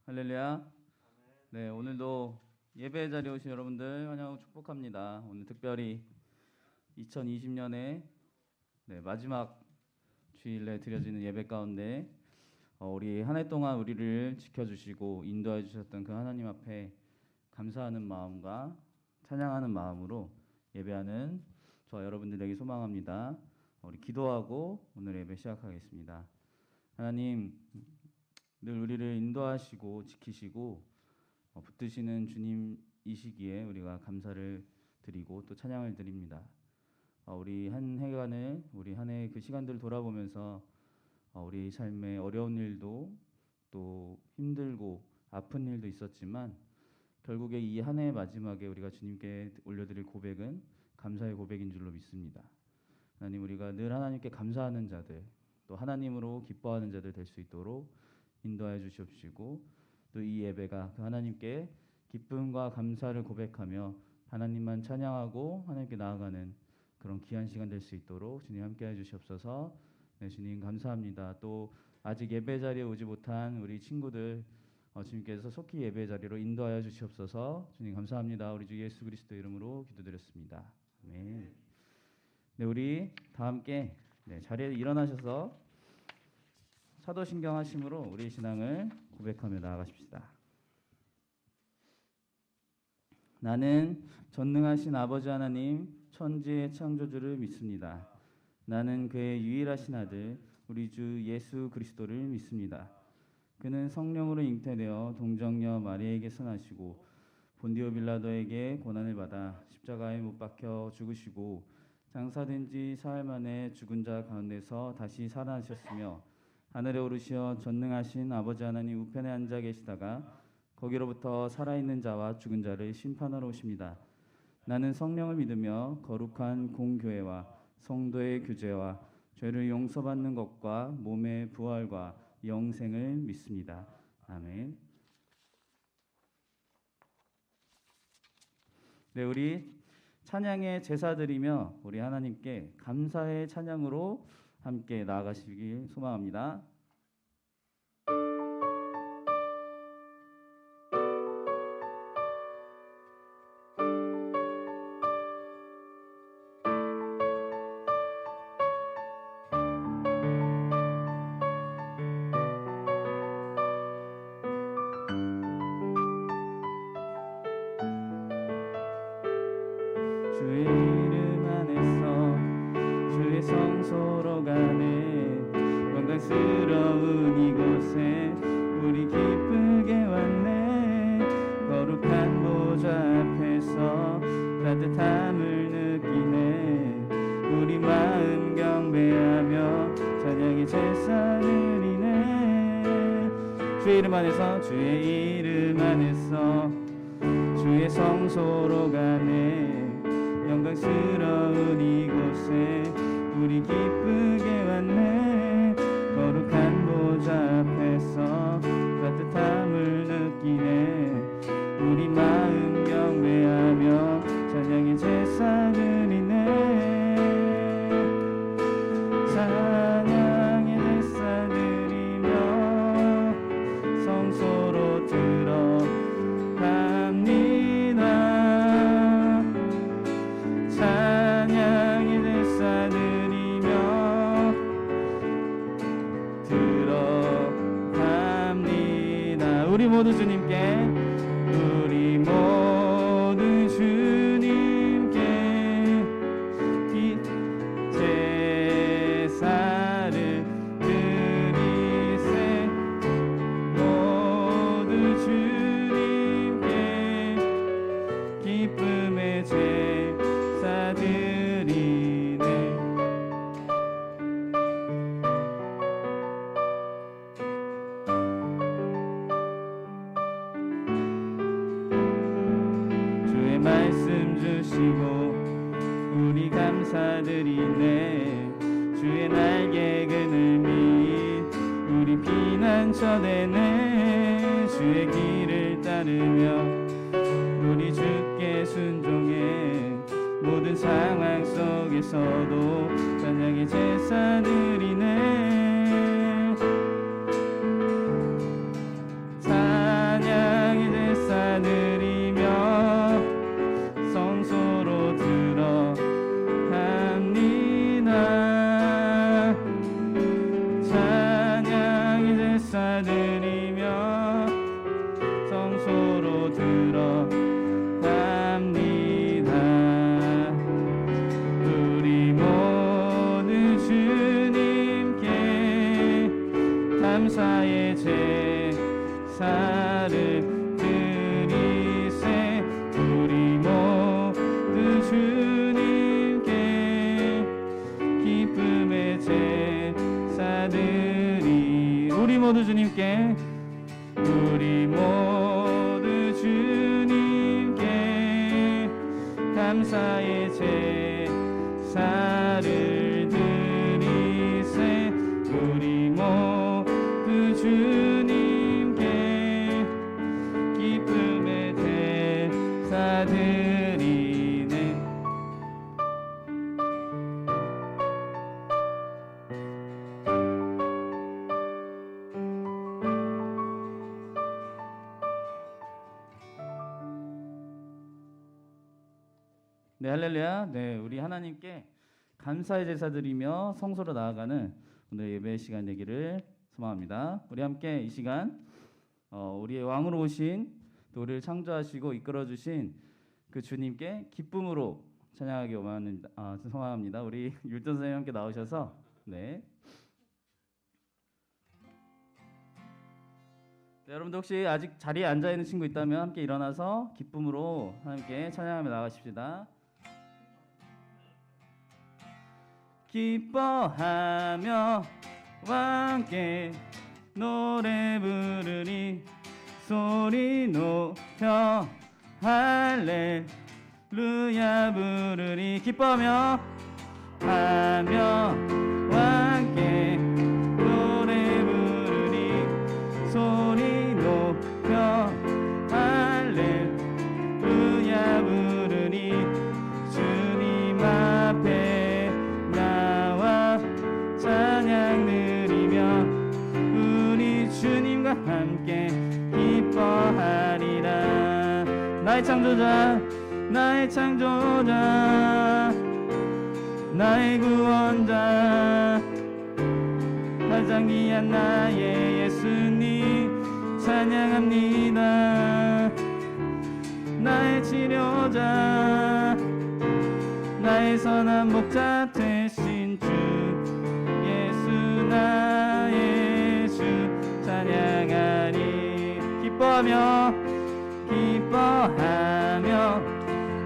할렐루야. 네, 오늘도 예배 자리에 오신 여러분들 환영하고 축복합니다. 오늘 특별히 2020년의 마지막 주일에 드려지는 예배 가운데 우리 한 해 동안 우리를 지켜주시고 인도해 주셨던 그 하나님 앞에 감사하는 마음과 찬양하는 마음으로 예배하는 저 여러분들에게 소망합니다. 우리 기도하고 오늘 예배 시작하겠습니다. 하나님, 늘 우리를 인도하시고 지키시고 붙드시는 주님이시기에 우리가 감사를 드리고 또 찬양을 드립니다. 우리 한 해간을 우리 한 해 그 시간들을 돌아보면서 우리 삶에 어려운 일도 또 힘들고 아픈 일도 있었지만 결국에 이 한 해의 마지막에 우리가 주님께 올려드릴 고백은 감사의 고백인 줄로 믿습니다. 하나님, 우리가 늘 하나님께 감사하는 자들, 또 하나님으로 기뻐하는 자들 될 수 있도록 인도하여 주시옵시고, 또 이 예배가 그 하나님께 기쁨과 감사를 고백하며 하나님만 찬양하고 하나님께 나아가는 그런 귀한 시간 될 수 있도록 주님 함께해 주시옵소서. 네, 주님 감사합니다. 또 아직 예배 자리에 오지 못한 우리 친구들 주님께서 속히 예배 자리로 인도하여 주시옵소서. 주님 감사합니다. 우리 주 예수 그리스도 이름으로 기도드렸습니다. 아멘. 네, 우리 다 함께 자리에 일어나셔서 사도신경 하심으로 우리의 신앙을 고백하며 나아가십시다. 나는 전능하신 아버지 하나님 천지의 창조주를 믿습니다. 나는 그의 유일하신 아들 우리 주 예수 그리스도를 믿습니다. 그는 성령으로 잉태되어 동정녀 마리아에게서 나시고 본디오 빌라도에게 고난을 받아 십자가에 못 박혀 죽으시고 장사된 지 사흘 만에 죽은 자 가운데서 다시 살아나셨으며 하늘에 오르시어 전능하신 아버지 하나님 우편에 앉아 계시다가 거기로부터 살아있는 자와 죽은 자를 심판하러 오십니다. 나는 성령을 믿으며 거룩한 공교회와 성도의 교제와 죄를 용서받는 것과 몸의 부활과 영생을 믿습니다. 아멘. 네, 우리 찬양의 제사 드리며 우리 하나님께 감사의 찬양으로 함께 나아가시길 소망합니다. 주의 이름 안에서 주의 성소로 가네 영광스러운 이곳에 우리 기쁘게 왔네 거룩한 보좌 앞에서 따뜻함을 느끼네 우리 마음 경배하며 찬양의 제사 드리네 주의 이름 안에서 주의 이름 안에서 주의 성소로 가네 영광스러운 이곳에 우리 기쁘게 왔네 거룩한 보좌 앞에서 따뜻함을 느끼네 우리 마음 경배하며 찬양의 제사 드리네 찬양의 제사 드리며 성소로 들어갑니다 찬양의 제사 드리며 들어갑니다. 우리 모두 주님께 우리 모두 주님께 이 제사를 드리세 모두 주님께 기쁨의 제사 드리네 주의 말씀 주시고 우리 감사드리네 주의 날개 그늘 밑 우리 피난처 되네 주의 길을 따르며 우리 주께 순종해 모든 상황 속에서도 찬양의 제사 드리네 찬양 제사드리며 성소로 들어갑니다. 우리 모두 주님께 감사의 제사를 드리세. 우리 모두 주님께 기쁨의 제사드리. 우리 모두 주님께, 우리 모두 주님께 감사의 제사를 드리세. 우리 모두 주님께 기쁨의 제사 드리네. 네, 할렐루야. 네, 우리 하나님께 감사의 제사 드리며 성소로 나아가는 오늘 예배 시간 되기를 소망합니다. 우리 함께 이 시간 우리의 왕으로 오신, 또 우리를 창조하시고 이끌어 주신 그 주님께 기쁨으로 찬양하기 소망합니다. 우리 율동 선생님 함께 나오셔서 네. 네, 여러분들 혹시 아직 자리에 앉아 있는 친구 있다면 함께 일어나서 기쁨으로 하나님께 찬양하며 나가십시다. 기뻐하며 왕께 노래 부르니 소리 높여 할렐루야 부르니. 기뻐하며 왕께 노래 부르니 소리 높여 할렐루야 부르니. 주님 앞에 나와 찬양 드리며 우리 주님과 함께 기뻐하리라. 나의 창조자, 나의 창조자, 나의 구원자, 가장 귀한 나의 예수님 찬양합니다. 나의 치료자, 나의 선한 목자 되신 주 예수 나의 주 찬양하리. 기뻐하며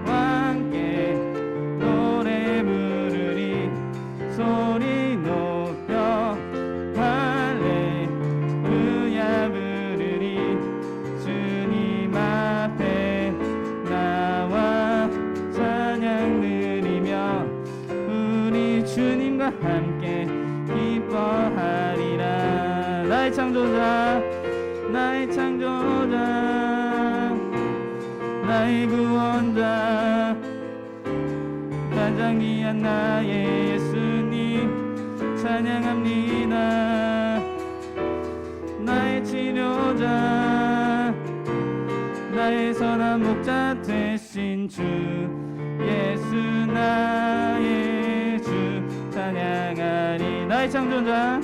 왕께 노래 부르리 소리 높여 할렐루야 부르리. 주님 앞에 나와 찬양 드리며 우리 주님과 함께 기뻐하리라. 나의 창조자, 나의 창조자, 나의 구원자, 가장 귀한 나의 예수님 찬양합니다. 나의 치료자, 나의 선한 목자 되신 주 예수 나의 주 찬양하리. 나의 창조자,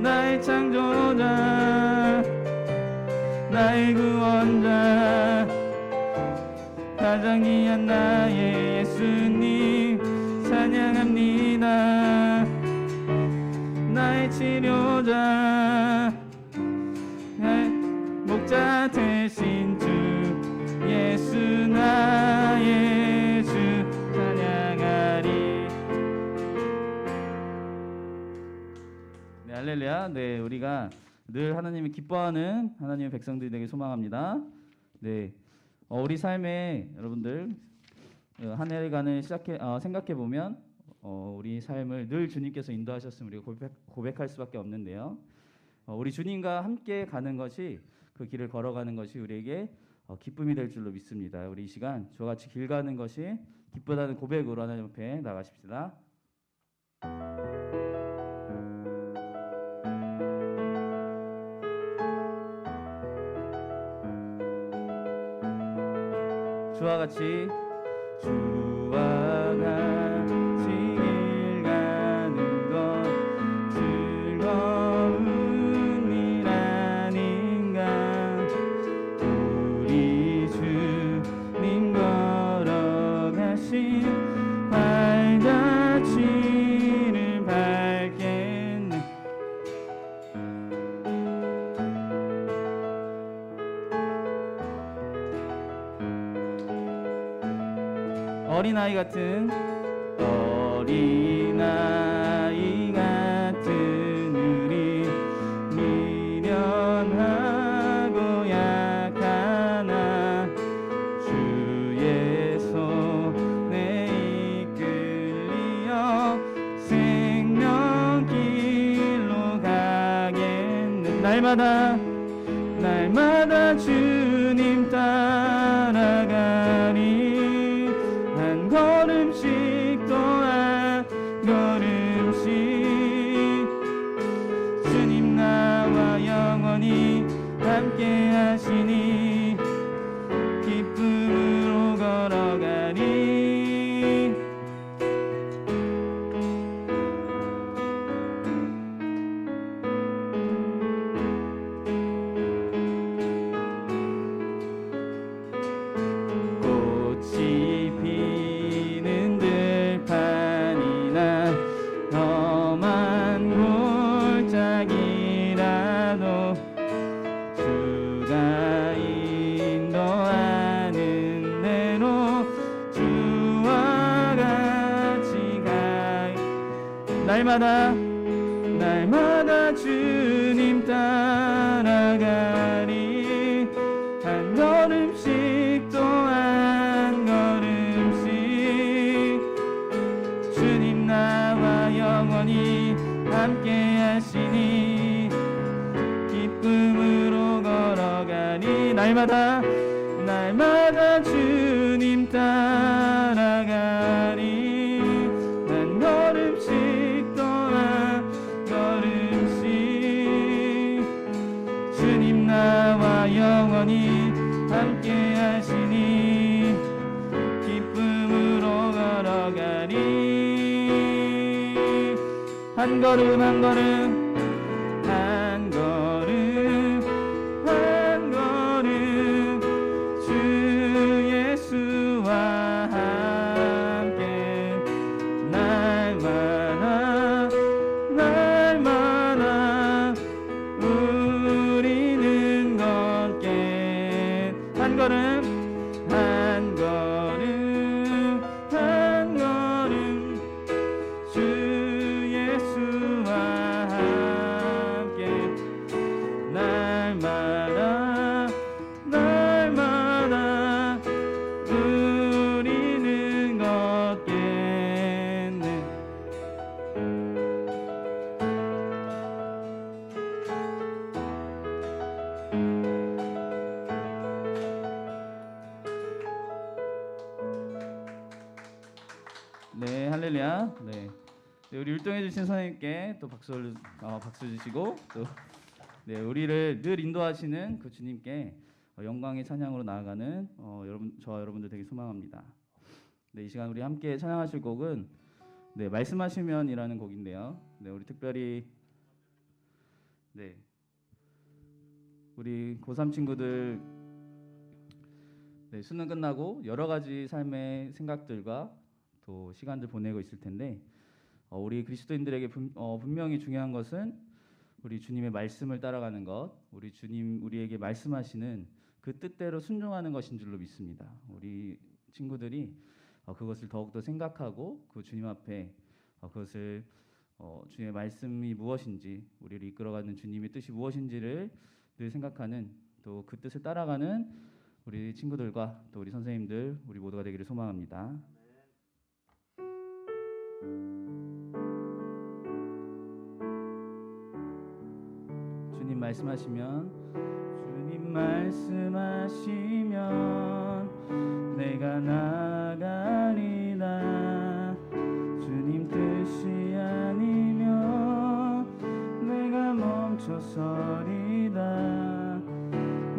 나의 창조자, 나의 구원자, 가장 귀한 나의 예수님 찬양합니다. 나의 치료자, 나의 목자 되신 주 예수 나의 주 찬양하리. 네, 할렐루야. 네, 우리가 늘 하나님이 기뻐하는 하나님의 백성들이 되길 소망합니다. 네, 우리 삶에 여러분들 한 해간을 생각해 보면 우리 삶을 늘 주님께서 인도하셨음을 우리가 고백할 수밖에 없는데요. 우리 주님과 함께 가는 것이, 그 길을 걸어가는 것이 우리에게 기쁨이 될 줄로 믿습니다. 우리 이 시간 저와 같이 길 가는 것이 기쁘다는 고백으로 하나님 앞에 나가십시다. 주와 같이, 주와 같이 길 가는 것 즐거운 일 어린아이 같은 우리 미련하고 약하나 주의 손에 이끌리어 생명길로 가겠네. 날마다 주님 따라가리. 한 걸음씩 또 한 걸음씩 주님 나와 영원히 함께 하시니 기쁨으로 걸어가리. 꽃이 피는 들판이나 험한 골짜기라도 주가 인도하는 대로 주와 같이 가. 날마다 주님 따라가리. 한 걸음씩 또 한 걸음씩 주님 나와 영원히 함께 하시니 기쁨으로 걸어가니. 날마다 주님 따라가니. 한 걸음씩 또 한 걸음씩 주님 나와 영원히 함께 하시니 기쁨으로 걸어가리. 한 걸음 한 걸음 한 걸음 한 걸음 주 예수와 함께 날마다 우리는 걷게. 한 걸음 한 걸음 한 걸음 주 예수와 함께 날마다 우리는 걷겠네. 네, 할렐루야. 네, 우리 율동해 주신 선생님께 또 박수 주시고, 또 우리를 늘 인도하시는 그 주님께 영광의 찬양으로 나아가는 저와 여러분들 되게 소망합니다. 네, 이 시간 우리 함께 찬양하실 곡은 말씀하시면이라는 곡인데요. 우리 특별히 우리 고3 친구들 수능 끝나고 여러 가지 삶의 생각들과 또 시간들 보내고 있을 텐데, 우리 그리스도인들에게 분명히 중요한 것은 우리 주님의 말씀을 따라가는 것, 우리 주님 우리에게 말씀하시는 그 뜻대로 순종하는 것인 줄로 믿습니다. 우리 친구들이 그것을 더욱더 생각하고 그 주님 앞에 그것을 주님의 말씀이 무엇인지, 우리를 이끌어가는 주님의 뜻이 무엇인지를 늘 생각하는, 또 그 뜻을 따라가는 우리 친구들과 또 우리 선생님들, 우리 모두가 되기를 소망합니다. 주님 말씀하시면 내가 나가리라. 주님 뜻이 아니면 내가 멈춰서리다.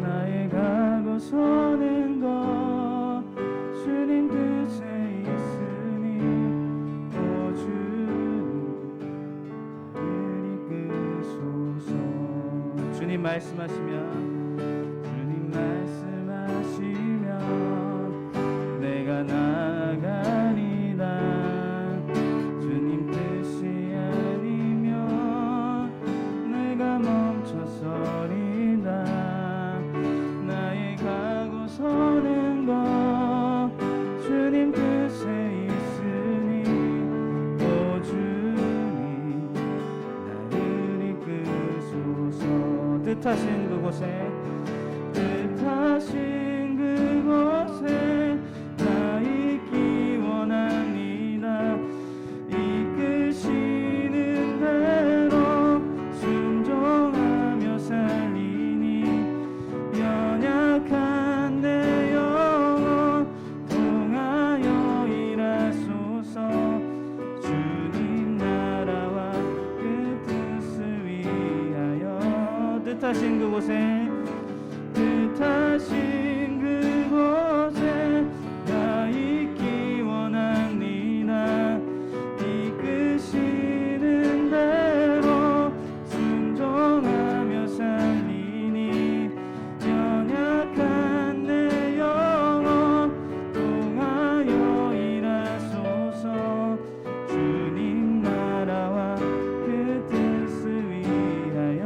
나의 가고 서는 것 주님 뜻에 있으니 또 주님 나를 이끄소서. 주님 말씀하시면 내가 나가리라. 주님 뜻이 아니면 내가 멈춰서리다. 나의 가고 서는 것 주님 뜻에 뜻하신 그곳에 뜻하신 그곳에 나 있기 원합니다. 이끄시는 대로 순종하며 살리니 연약한 내 영혼 통하여 일하소서. 주님 나라와 그 뜻을 위하여 뜻하신 그곳에 뜻하신 그곳에 나 있기 원합니다. 이끄시는 대로 순종하며 살리니 연약한 내 영혼 통하여 일하소서. 주님 나라와 그 뜻을 위하여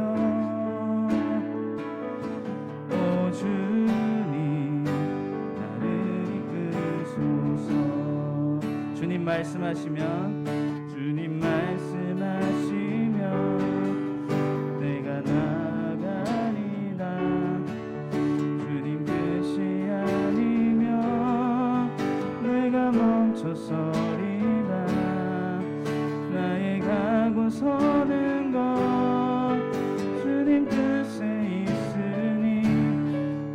오 주님 나를 이끄소서. 주님 말씀하시면 내가 나가리라. 주님 뜻이 아니면 내가 멈춰서리라. 나의 가고 서는 것 주님 뜻에 있으니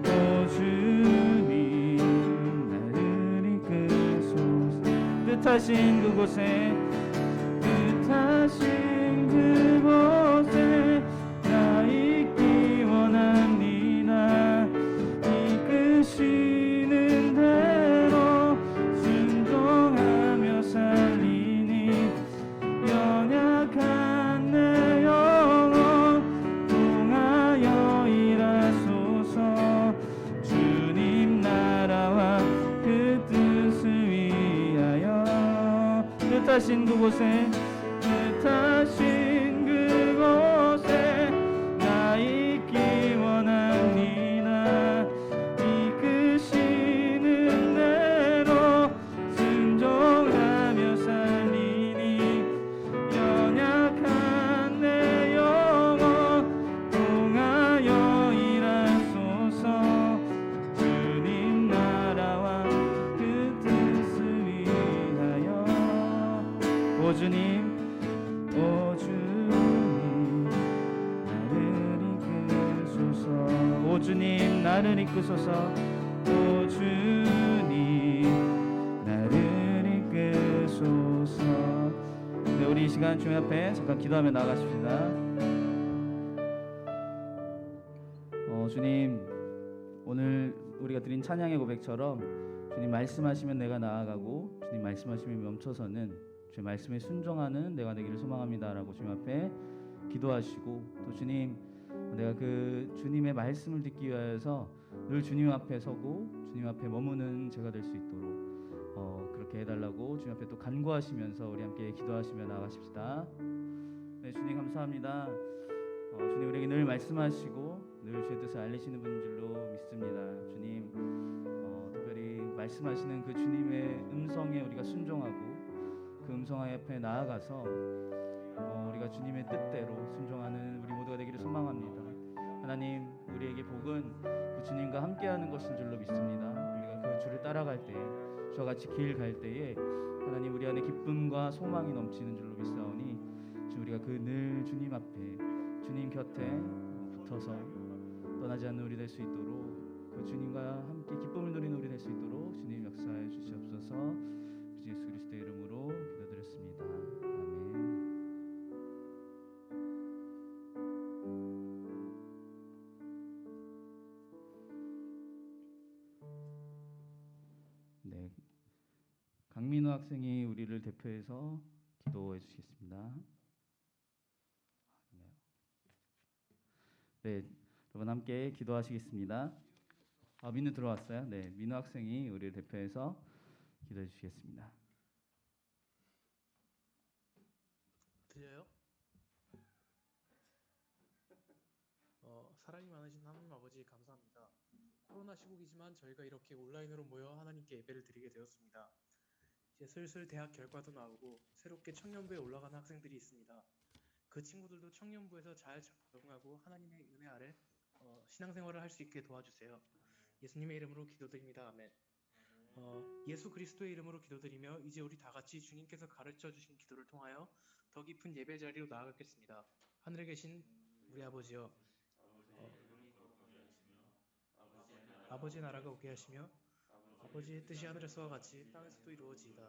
오 주님 나를 이끄소서. 뜻하신 그곳에 뜻하신 그곳에 나 있기 원합니다. 이끄시는 대로 순종하며 살리니 연약한 내 영혼 통하여 일하소서. 주님 나라와 그 뜻을 위하여 뜻하신 그곳에 뜻하신 그곳에 나 있기 원합니다. 이끄시는 대로 순종하며 살리니 연약한 내 영혼 통하여 일하소서. 주님 나라와 그 뜻을 위하여 오 주님 오 주님 나를 이끄소서. 오 주님 나를 이끄소서. 오 주님 나를 이끄소서. 네, 우리 이 시간 주님 앞에 잠깐 기도하며 나가십시다. 주님 오늘 우리가 드린 찬양의 고백처럼 주님 말씀하시면 내가 나아가고 주님 말씀하시면 멈춰서는 주의 말씀에 순종하는 내가 되기를 소망합니다라고 주님 앞에 기도하시고 또 주님 내가 그 주님의 말씀을 듣기 위하여서 늘 주님 앞에 서고 주님 앞에 머무는 제가 될 수 있도록 그렇게 해달라고 주님 앞에 또 간구하시면서 우리 함께 기도하시며 나가십시다. 네, 주님 감사합니다. 주님 우리에게 늘 말씀하시고 늘 주의 뜻을 알리시는 분인 줄로 믿습니다. 주님 특별히 말씀하시는 그 주님의 음성에 우리가 순종하고 그 음성 앞에 나아가서 우리가 주님의 뜻대로 순종하는 우리 모두가 되기를 소망합니다. 하나님 우리에게 복은 그 주님과 함께하는 것인 줄로 믿습니다. 우리가 그 주를 따라갈 때에 주와 같이 길 갈 때에 하나님 우리 안에 기쁨과 소망이 넘치는 줄로 믿사오니 주님 우리가 그 늘 주님 앞에 주님 곁에 붙어서 떠나지 않는 우리 될 수 있도록 그 주님과 함께 기쁨을 누리는 우리 될 수 있도록 주님 역사해 주시옵소서. 주 예수 그리스도의 이름으로 기도드렸습니다. 아멘. 네, 강민우 학생이 우리를 대표해서 기도해 주시겠습니다. 네, 여러분 함께 기도하시겠습니다. 민우 들어왔어요. 네, 민우 학생이 우리를 대표해서 기도해 주시겠습니다. 들려요? 사랑이 많으신 하나님 아버지 감사합니다. 코로나 시국이지만 저희가 이렇게 온라인으로 모여 하나님께 예배를 드리게 되었습니다. 이제 슬슬 대학 결과도 나오고 새롭게 청년부에 올라가는 학생들이 있습니다. 그 친구들도 청년부에서 잘 적응하고 하나님의 은혜 아래 신앙생활을 할 수 있게 도와주세요. 예수님의 이름으로 기도드립니다. 아멘. 예수 그리스도의 이름으로 기도드리며 이제 우리 다 같이 주님께서 가르쳐 주신 기도를 통하여 더 깊은 예배 자리로 나아가겠습니다. 하늘에 계신 우리 아버지여, 아버지 나라가 오게 하시며 아버지의 뜻이 하늘에서와 같이 땅에서도 이루어지이다.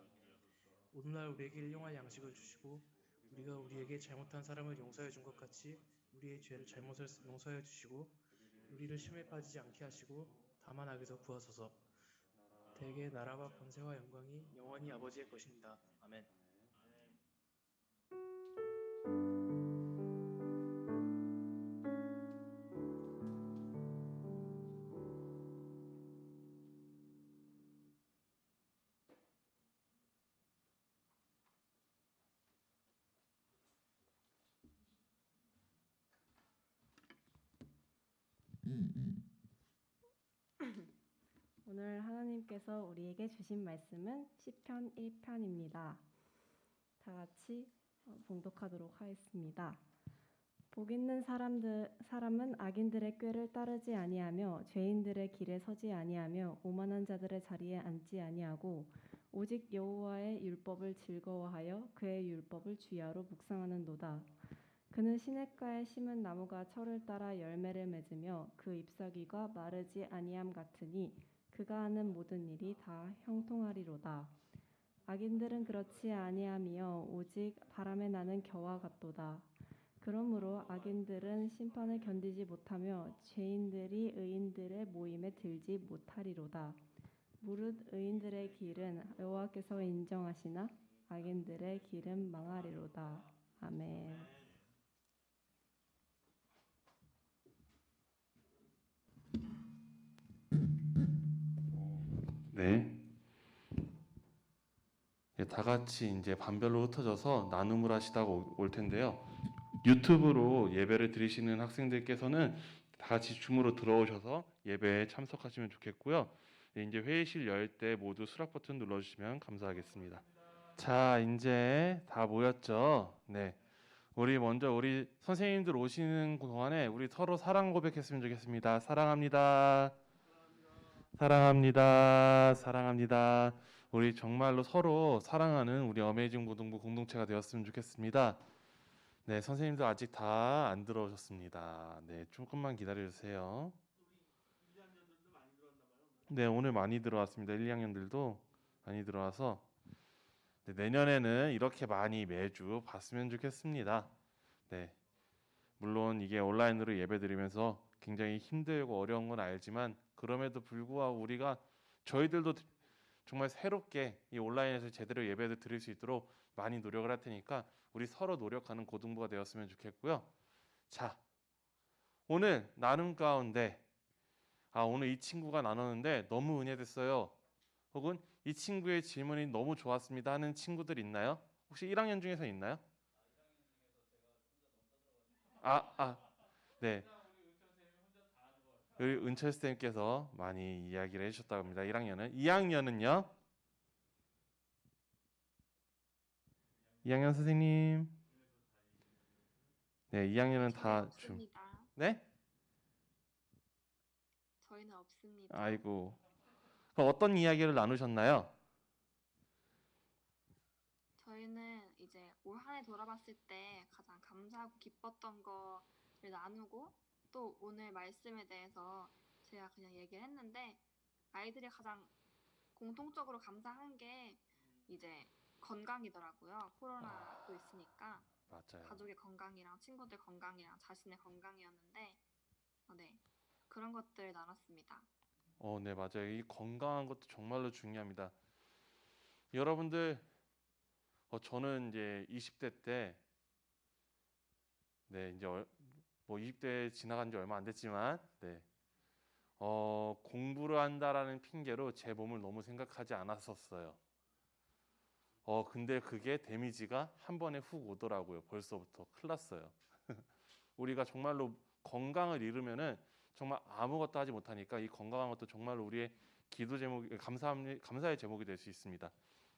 오늘날 우리에게 일용할 양식을 주시고 우리가 우리에게 잘못한 사람을 용서해 준 것 같이 우리의 죄를 잘못을 용서해 주시고 우리를 시험에 빠지지 않게 하시고 다만 악에서 구하소서. 대개 나라와 권세와 영광이 영원히 아버지의 것입니다. 아멘. 오늘 하나님께서 우리에게 주신 말씀은 시편 1편입니다. 다 같이 봉독하도록 하겠습니다. 복 있는 사람은 악인들의 꾀를 따르지 아니하며 죄인들의 길에 서지 아니하며 오만한 자들의 자리에 앉지 아니하고 오직 여호와의 율법을 즐거워하여 그의 율법을 주야로 묵상하는도다. 그는 시냇가에 심은 나무가 철을 따라 열매를 맺으며 그 잎사귀가 마르지 아니함 같으니 그가 하는 모든 일이 다 형통하리로다. 악인들은 그렇지 아니하며 오직 바람에 나는 겨와 같도다. 그러므로 악인들은 심판을 견디지 못하며 죄인들이 의인들의 모임에 들지 못하리로다. 무릇 의인들의 길은 여호와께서 인정하시나 악인들의 길은 망하리로다. 아멘. 네. 다 같이 이제 반별로 흩어져서 나눔을 하시다가 올 텐데요. 유튜브로 예배를 드리시는 학생들께서는 다 같이 줌으로 들어오셔서 예배에 참석하시면 좋겠고요. 이제 회의실 열 때 모두 수락 버튼 눌러주시면 감사하겠습니다. 자, 이제 다 모였죠? 네. 우리 선생님들 오시는 동안에 우리 서로 사랑 고백했으면 좋겠습니다. 사랑합니다. 사랑합니다. 사랑합니다. 우리 정말로 서로 사랑하는 우리 어메이징 고등부 공동체가 되었으면 좋겠습니다. 네, 선생님들 아직 다 안 들어오셨습니다. 네, 조금만 기다려 주세요. 네, 오늘 많이 들어왔습니다. 1, 2학년들도 많이 들어와서 네, 내년에는 이렇게 많이 매주 봤으면 좋겠습니다. 네, 물론 이게 온라인으로 예배드리면서 굉장히 힘들고 어려운 건 알지만 그럼에도 불구하고 우리가 저희들도 정말 새롭게 이 온라인에서 제대로 예배를 드릴 수 있도록 많이 노력을 할 테니까 우리 서로 노력하는 고등부가 되었으면 좋겠고요. 자, 오늘 나눔 가운데 오늘 이 친구가 나눴는데 너무 은혜됐어요. 혹은 이 친구의 질문이 너무 좋았습니다 하는 친구들 있나요? 혹시 1학년 중에서 있나요? 네. 우리 은철 쌤께서 많이 이야기를 해주셨다고 합니다. 1학년은. 2학년은요? 2학년 선생님. 네, 2학년은 다 없습니다. 네? 저희는 없습니다. 아이고. 그럼 어떤 이야기를 나누셨나요? 저희는 이제 올 한 해 돌아봤을 때 가장 감사하고 기뻤던 거를 나누고 또 오늘 말씀에 대해서 제가 그냥 얘기를 했는데 아이들이 가장 공통적으로 감사한 게 이제 건강이더라고요. 코로나도 있으니까 맞아요. 가족의 건강이랑 친구들 건강이랑 자신의 건강이었는데 네, 그런 것들 나눴습니다. 네, 맞아요. 이 건강한 것도 정말로 중요합니다. 여러분들, 저는 이제 20대 때, 네, 이제 뭐 20대 지나간 지 얼마 안 됐지만, 네, 공부를 한다라는 핑계로 제 몸을 너무 생각하지 않았었어요. 근데 그게 데미지가 한 번에 훅 오더라고요. 벌써부터 큰일 났어요. 우리가 정말로 건강을 잃으면은 정말 아무것도 하지 못하니까 이 건강한 것도 정말로 우리의 기도 제목, 감사의 제목이 될 수 있습니다.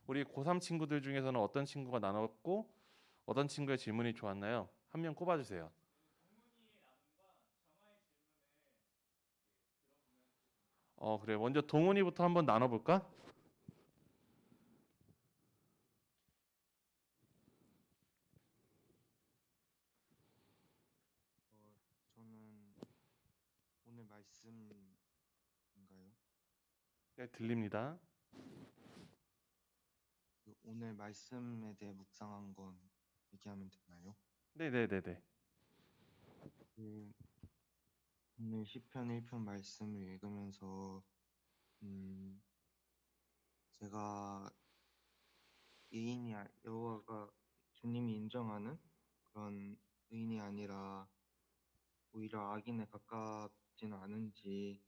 우리 고3 친구들 중에서는 어떤 친구가 나눴고 어떤 친구의 질문이 좋았나요? 한 명 꼽아주세요. 그래. 먼저 동훈이부터 한번 나눠볼까? 저는 오늘 말씀인가요? 네, 들립니다. 오늘 말씀에 대해 묵상한 건 얘기하면 되나요? 네네네네. 그 오늘 시편 1편 말씀을 읽으면서 제가 여호와가 주님이 인정하는 그런 의인이 아니라 오히려 악인에 가깝지는 않은지에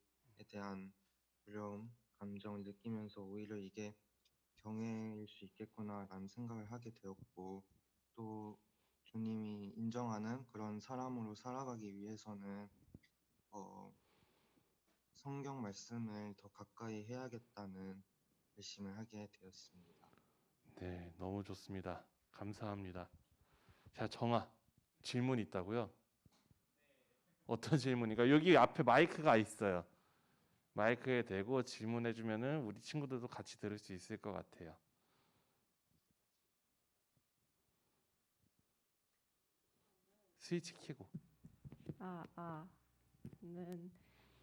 대한 두려움, 감정을 느끼면서 오히려 이게 경외일 수 있겠구나라는 생각을 하게 되었고, 또 주님이 인정하는 그런 사람으로 살아가기 위해서는 성경 말씀을 더 가까이 해야겠다는 결심을 하게 되었습니다. 네, 너무 좋습니다. 감사합니다. 자, 정아, 질문 있다고요? 어떤 질문인가? 여기 앞에 마이크가 있어요. 마이크에 대고 질문해 주면은 우리 친구들도 같이 들을 수 있을 것 같아요. 스위치 켜고. 저는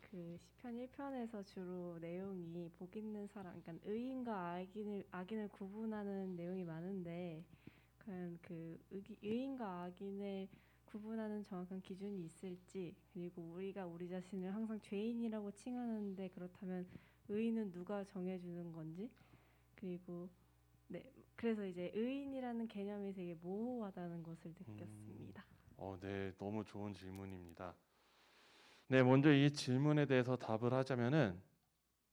그 시편 1편에서 주로 내용이 복 있는 사람, 그러니까 의인과 악인을 구분하는 내용이 많은데, 과연 그 의인과 악인을 구분하는 정확한 기준이 있을지, 그리고 우리가 우리 자신을 항상 죄인이라고 칭하는데 그렇다면 의인은 누가 정해주는 건지, 그리고 그래서 이제 의인이라는 개념이 되게 모호하다는 것을 느꼈습니다. 네, 너무 좋은 질문입니다. 네, 먼저 이 질문에 대해서 답을 하자면은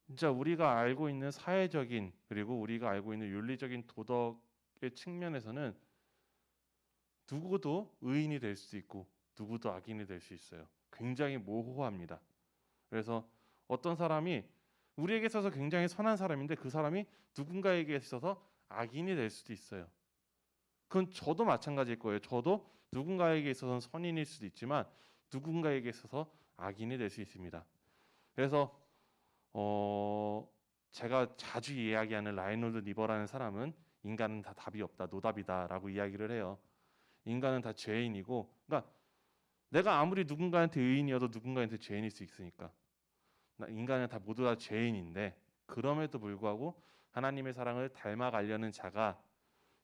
진짜 우리가 알고 있는 사회적인 그리고 우리가 알고 있는 윤리적인 도덕의 측면에서는 누구도 의인이 될 수 있고 누구도 악인이 될 수 있어요. 굉장히 모호합니다. 그래서 어떤 사람이 우리에게 있어서 굉장히 선한 사람인데 그 사람이 누군가에게 있어서 악인이 될 수도 있어요. 그건 저도 마찬가지일 거예요. 저도 누군가에게 있어서는 선인일 수도 있지만 누군가에게 있어서 악인이 될 수 있습니다. 그래서 제가 자주 이야기하는 라이놀드 니버라는 사람은 인간은 다 답이 없다, 노답이다라고 이야기를 해요. 인간은 다 죄인이고, 그러니까 내가 아무리 누군가한테 의인이어도 누군가한테 죄인일 수 있으니까 인간은 다 모두 다 죄인인데 그럼에도 불구하고 하나님의 사랑을 닮아가려는 자가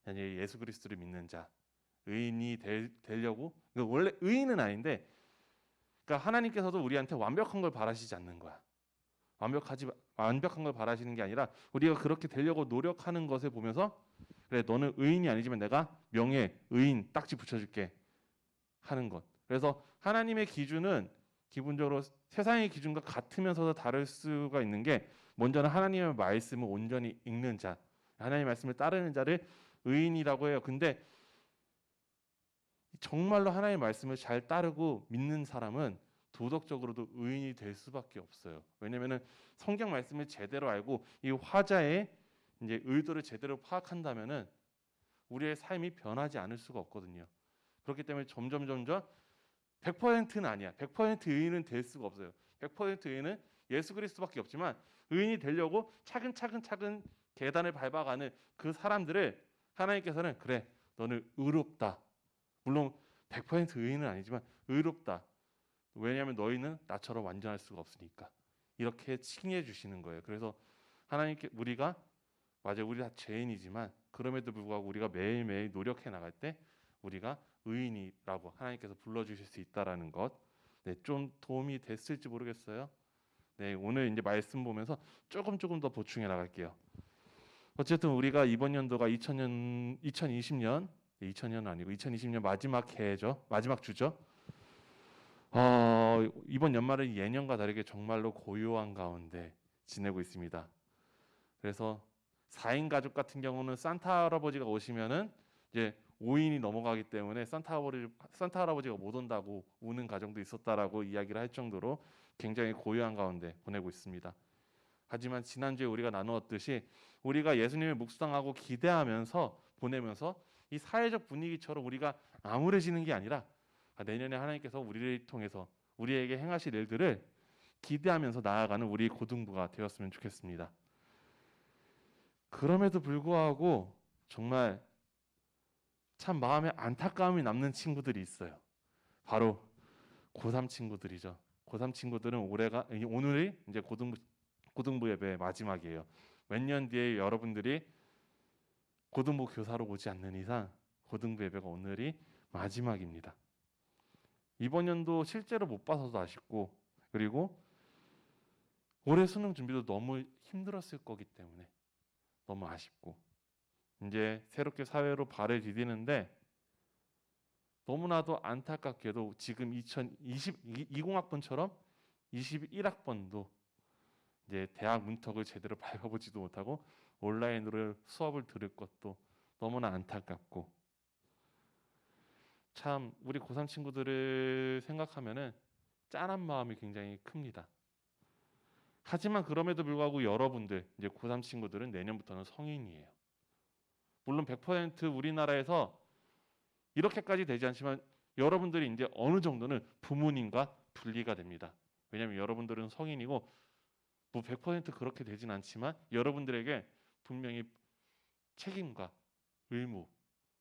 예수 그리스도를 믿는 자, 의인이 되려고 그러니까 원래 의인은 아닌데, 그러니까 하나님께서도 우리한테 완벽한 걸 바라시지 않는 거야. 완벽한 걸 바라시는 게 아니라 우리가 그렇게 되려고 노력하는 것을 보면서 그래 너는 의인이 아니지만 내가 명예 의인 딱지 붙여줄게 하는 것. 그래서 하나님의 기준은 기본적으로 세상의 기준과 같으면서도 다를 수가 있는 게 먼저는 하나님의 말씀을 온전히 읽는 자, 하나님의 말씀을 따르는 자를 의인이라고 해요. 근데 정말로 하나님의 말씀을 잘 따르고 믿는 사람은 도덕적으로도 의인이 될 수밖에 없어요. 왜냐하면 성경 말씀을 제대로 알고 이 화자의 이제 의도를 제대로 파악한다면은 우리의 삶이 변하지 않을 수가 없거든요. 그렇기 때문에 점점 100%는 아니야. 100% 의인은 될 수가 없어요. 100% 의인은 예수 그리스도밖에 없지만 의인이 되려고 차근차근 계단을 밟아가는 그 사람들을 하나님께서는 그래 너는 의롭다. 물론 100% 의인은 아니지만 의롭다. 왜냐하면 너희는 나처럼 완전할 수가 없으니까. 이렇게 칭해 주시는 거예요. 그래서 하나님께 우리가 맞아요. 우리 다 죄인이지만 그럼에도 불구하고 우리가 매일매일 노력해 나갈 때 우리가 의인이라고 하나님께서 불러주실 수 있다라는 것. 네, 좀 도움이 됐을지 모르겠어요. 네, 오늘 이제 말씀 보면서 조금 더 보충해 나갈게요. 어쨌든 우리가 이번 연도가 2020년 아니고 2020년 마지막 해죠. 마지막 주죠. 이번 연말은 예년과 다르게 정말로 고요한 가운데 지내고 있습니다. 그래서 4인 가족 같은 경우는 산타 할아버지가 오시면은 이제 5인이 넘어가기 때문에 산타 할아버지가 못 온다고 우는 가정도 있었다라고 이야기를 할 정도로 굉장히 고요한 가운데 보내고 있습니다. 하지만 지난주에 우리가 나누었듯이 우리가 예수님을 묵상하고 기대하면서 보내면서 이 사회적 분위기처럼 우리가 암울해지는 게 아니라 내년에 하나님께서 우리를 통해서 우리에게 행하실 일들을 기대하면서 나아가는 우리 고등부가 되었으면 좋겠습니다. 그럼에도 불구하고 정말 참 마음에 안타까움이 남는 친구들이 있어요. 바로 고3 친구들이죠. 고3 친구들은 오늘이 이제 고등부 예배 마지막이에요. 몇 년 뒤에 여러분들이 고등부 교사로 오지 않는 이상 고등부 예배가 오늘이 마지막입니다. 이번 연도 실제로 못 봐서도 아쉽고, 그리고 올해 수능 준비도 너무 힘들었을 거기 때문에 너무 아쉽고, 이제 새롭게 사회로 발을 디디는데 너무나도 안타깝게도 지금 2020학번처럼 21학번도 이제 대학 문턱을 제대로 밟아보지도 못하고 온라인으로 수업을 들을 것도 너무나 안타깝고, 참 우리 고3 친구들을 생각하면은 짠한 마음이 굉장히 큽니다. 하지만 그럼에도 불구하고 여러분들 이제 고3 친구들은 내년부터는 성인이에요. 물론 100% 우리나라에서 이렇게까지 되지 않지만 여러분들이 이제 어느 정도는 부모님과 분리가 됩니다. 왜냐하면 여러분들은 성인이고 뭐 100% 그렇게 되진 않지만 여러분들에게 분명히 책임과 의무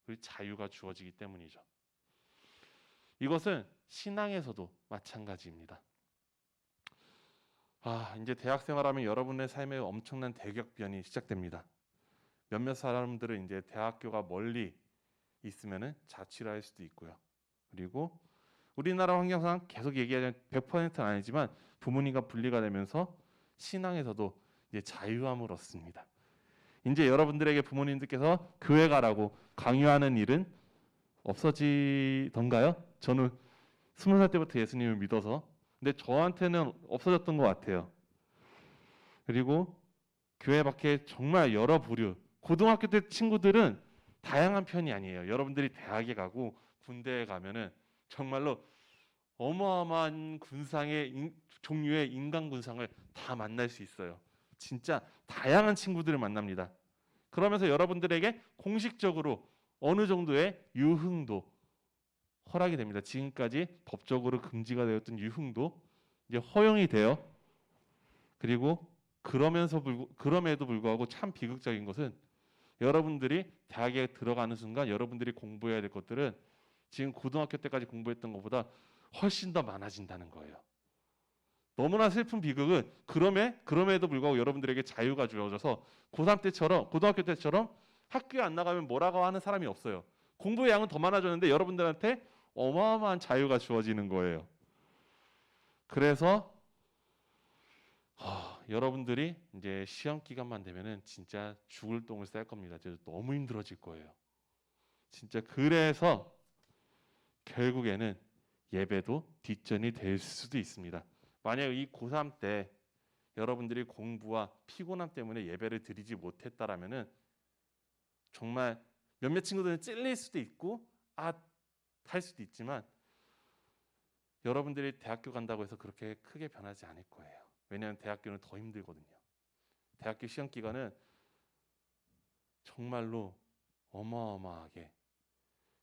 그리고 자유가 주어지기 때문이죠. 이것은 신앙에서도 마찬가지입니다. 이제 대학 생활하면 여러분의 삶에 엄청난 대격변이 시작됩니다. 몇몇 사람들은 이제 대학교가 멀리 있으면은 자취를 할 수도 있고요. 그리고 우리나라 환경상 계속 얘기하자면 100%는 아니지만 부모님과 분리가 되면서 신앙에서도 이제 자유함을 얻습니다. 이제 여러분들에게 부모님들께서 교회 가라고 강요하는 일은 없어지던가요? 저는 20살 때부터 예수님을 믿어서, 근데 저한테는 없어졌던 것 같아요. 그리고 교회 밖에 정말 여러 부류, 고등학교 때 친구들은 다양한 편이 아니에요. 여러분들이 대학에 가고 군대에 가면은 정말로 어마어마한 종류의 인간 군상을 다 만날 수 있어요. 진짜 다양한 친구들을 만납니다. 그러면서 여러분들에게 공식적으로 어느 정도의 유흥도 허락이 됩니다. 지금까지 법적으로 금지가 되었던 유흥도 이제 허용이 돼요. 그리고 그럼에도 불구하고 참 비극적인 것은 여러분들이 대학에 들어가는 순간 여러분들이 공부해야 될 것들은 지금 고등학교 때까지 공부했던 것보다 훨씬 더 많아진다는 거예요. 너무나 슬픈 비극은 그럼에도 불구하고 여러분들에게 자유가 주어져서 고등학교 때처럼 학교에 안 나가면 뭐라고 하는 사람이 없어요. 공부의 양은 더 많아졌는데 여러분들한테 어마어마한 자유가 주어지는 거예요. 그래서 여러분들이 이제 시험 기간만 되면은 진짜 죽을 똥을 쌀 겁니다. 너무 힘들어질 거예요. 진짜 그래서 결국에는 예배도 뒷전이 될 수도 있습니다. 만약 이 고3 때 여러분들이 공부와 피곤함 때문에 예배를 드리지 못했다라면은 정말 몇몇 친구들은 찔릴 수도 있고 할 수도 있지만 여러분들이 대학교 간다고 해서 그렇게 크게 변하지 않을 거예요. 왜냐하면 대학교는 더 힘들거든요. 대학교 시험 기간은 정말로 어마어마하게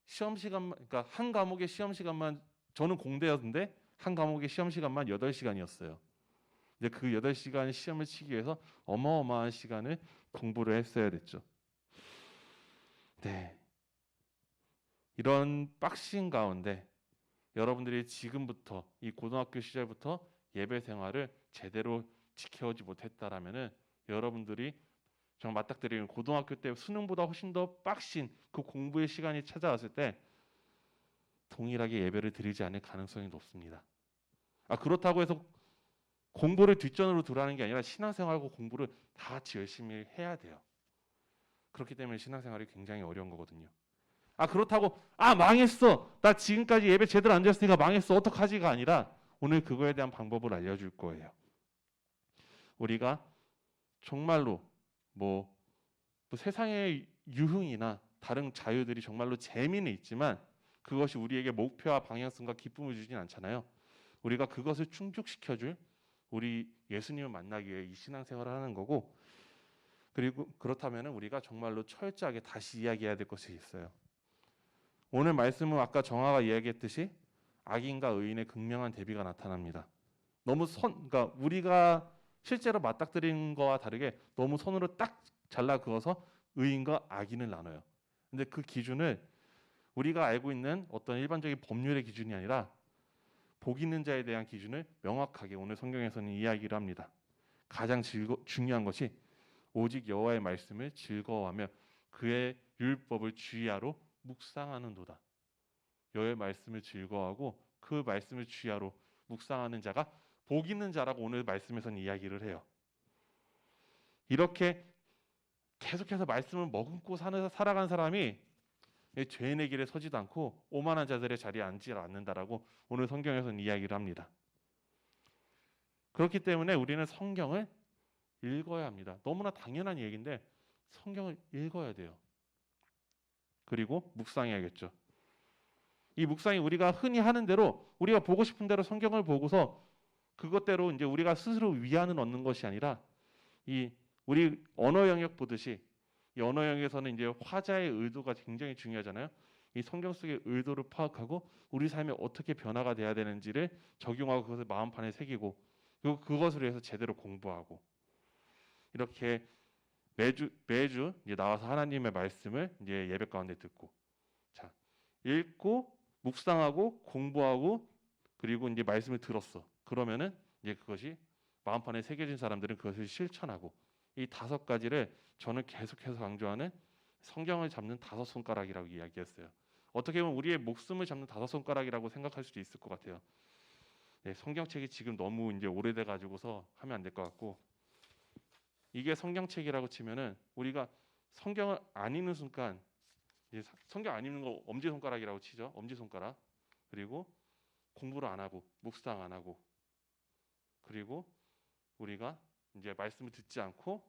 시험 시간만, 그러니까 한 과목의 시험 시간만, 저는 공대였는데 한 과목의 시험 시간만 8시간이었어요. 이제 그 8시간 시험을 치기 위해서 어마어마한 시간을 공부를 했어야 됐죠. 네. 이런 빡신 가운데 여러분들이 지금부터 이 고등학교 시절부터 예배 생활을 제대로 지켜오지 못했다라면은 여러분들이 정말 맞닥뜨리는 고등학교 때 수능보다 훨씬 더 빡신 그 공부의 시간이 찾아왔을 때 동일하게 예배를 드리지 않을 가능성이 높습니다. 그렇다고 해서 공부를 뒷전으로 두라는 게 아니라 신앙생활과 공부를 다 같이 열심히 해야 돼요. 그렇기 때문에 신앙생활이 굉장히 어려운 거거든요. 그렇다고 망했어, 나 지금까지 예배 제대로 안 드렸으니까 망했어, 어떡하지가 아니라 오늘 그거에 대한 방법을 알려줄 거예요. 우리가 정말로 뭐 세상의 유흥이나 다른 자유들이 정말로 재미는 있지만 그것이 우리에게 목표와 방향성과 기쁨을 주진 않잖아요. 우리가 그것을 충족시켜줄 우리 예수님을 만나기 위해 이 신앙생활을 하는 거고, 그리고 그렇다면 우리가 정말로 철저하게 다시 이야기해야 될 것이 있어요. 오늘 말씀은 아까 정화가 이야기했듯이 악인과 의인의 극명한 대비가 나타납니다. 너무 그러니까 우리가 실제로 맞닥뜨리는 거와 다르게 너무 손으로 딱 잘라 그어서 의인과 악인을 나눠요. 근데 그 기준을 우리가 알고 있는 어떤 일반적인 법률의 기준이 아니라 복 있는 자에 대한 기준을 명확하게 오늘 성경에서는 이야기를 합니다. 가장 중요한 것이 오직 여호와의 말씀을 즐거워하며 그의 율법을 주의하러 묵상하는도다. 여호와의 말씀을 즐거워하고 그 말씀을 주의하러 묵상하는 자가 복 있는 자라고 오늘 말씀에서는 이야기를 해요. 이렇게 계속해서 말씀을 머금고 살아가는 사람이 죄인의 길에 서지도 않고 오만한 자들의 자리에 앉지 않는다라고 오늘 성경에서는 이야기를 합니다. 그렇기 때문에 우리는 성경을 읽어야 합니다. 너무나 당연한 얘기인데 성경을 읽어야 돼요. 그리고 묵상해야겠죠. 이 묵상이 우리가 흔히 하는 대로 우리가 보고 싶은 대로 성경을 보고서 그것대로 이제 우리가 스스로 위안을 얻는 것이 아니라 이 우리 언어 영역 보듯이 이 언어 영역에서는 이제 화자의 의도가 굉장히 중요하잖아요. 이 성경 속의 의도를 파악하고 우리 삶에 어떻게 변화가 돼야 되는지를 적용하고 그것을 마음판에 새기고 그리고 그것을 위해서 제대로 공부하고 이렇게 매주 이제 나와서 하나님의 말씀을 이제 예배 가운데 듣고 자 읽고 묵상하고 공부하고 그리고 이제 말씀을 들었어. 그러면은 이제 그것이 마음판에 새겨진 사람들은 그것을 실천하고 이 5가지를 저는 계속해서 강조하는 성경을 잡는 5손가락이라고 이야기했어요. 어떻게 보면 우리의 목숨을 잡는 5손가락이라고 생각할 수도 있을 것 같아요. 네, 성경책이 지금 너무 이제 오래돼 가지고서 하면 안 될 것 같고 이게 성경책이라고 치면은 우리가 성경을 안 읽는 순간 이제 성경 안 읽는 거 엄지손가락이라고 치죠. 엄지손가락. 그리고 공부를 안 하고 묵상 안 하고 그리고 우리가 이제 말씀을 듣지 않고